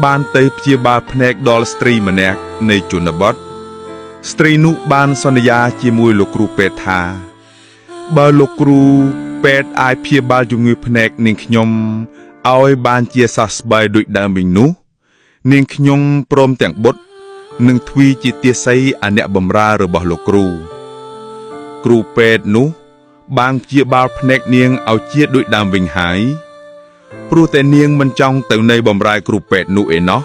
បានទៅព្យាបាលភ្នែកដល់ស្ត្រីម្នាក់នៃជនបទស្ត្រីនោះបានសន្យាជាមួយលោកគ្រូពេទ្យថាបើលោកគ្រូពេទ្យអាចព្យាបាលជំងឺភ្នែកនាងខ្ញុំឲ្យបានជាសះស្បើយដូចដើមវិញនោះនាងខ្ញុំព្រមទាំងបុត្រនឹងទ្វីជាទាស័យអអ្នកបម្រើរបស់លោកគ្រូពេទ្យនោះបានព្យាបាលភ្នែកនាងឲ្យជាដូចដើមវិញហើយព្រោះតែនាងមិនចង់ទៅនៅបម្រើគ្រូពេទ្យនោះឯណោះ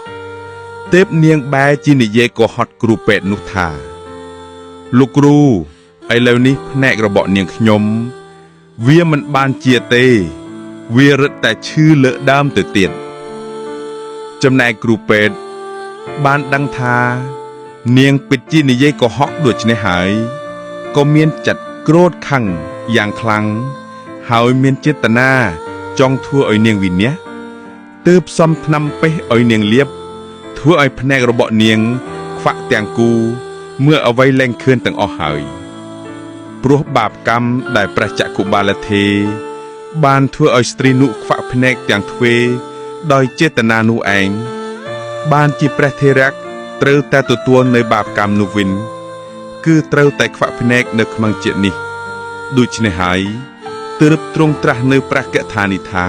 ទើបនាងបែរជានិយាយកុហកគ្រូពេទ្យនោះថាលោកគ្រូឥឡូវនេះភ្នែករបស់នាងខ្ញុំវាមិនបានជាទេវារឹតតែឈឺលើដើមទៅទៀតចំណែកគ្រូពេទ្យបានដឹងថានាងពិតជានិយាយកុហកដូច្នេះហើយក៏មានចិត្តក្រោធខឹងយ៉ាងខ្លាំងហើយមានចេតនាចង់ធ្វើឲ្យនាងវិនាសទើបសំថ្នាំពេសឲ្យនាងលាបធ្វើឲ្យភ្នែករបស់នាងខ្វាក់ទាំងគូเมื่อអ្វីលែងឃើញទាំងអស់ហើយព្រោះបាបកម្មដែលព្រះចក្របាលទេបានធ្វើឲ្យស្ត្រីនោះខ្វាក់ភ្នែកទាំងទ្វេដោយចេតនានោះឯងបានជាព្រះថេរៈត្រូវតែទទួលនៅបាបកម្មនោះវិញគឺត្រូវតែខ្វាក់ភ្នែកនៅក្នុងជាតិនេះដូច្នេះហើយទើបទ្រង់ត្រាស់នៅព្រះកថានេះថា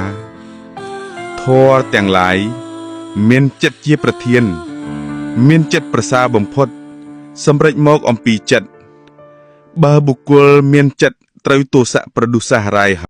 ធម៌ទាំងឡាយមានចិត្តជាប្រធានមានចិត្តប្រសើរបំផុតសម្រេចមកអំពីចិត្តបើបុគ្គលមានចិត្តត្រូវទោសៈប្រឌុសះរាយ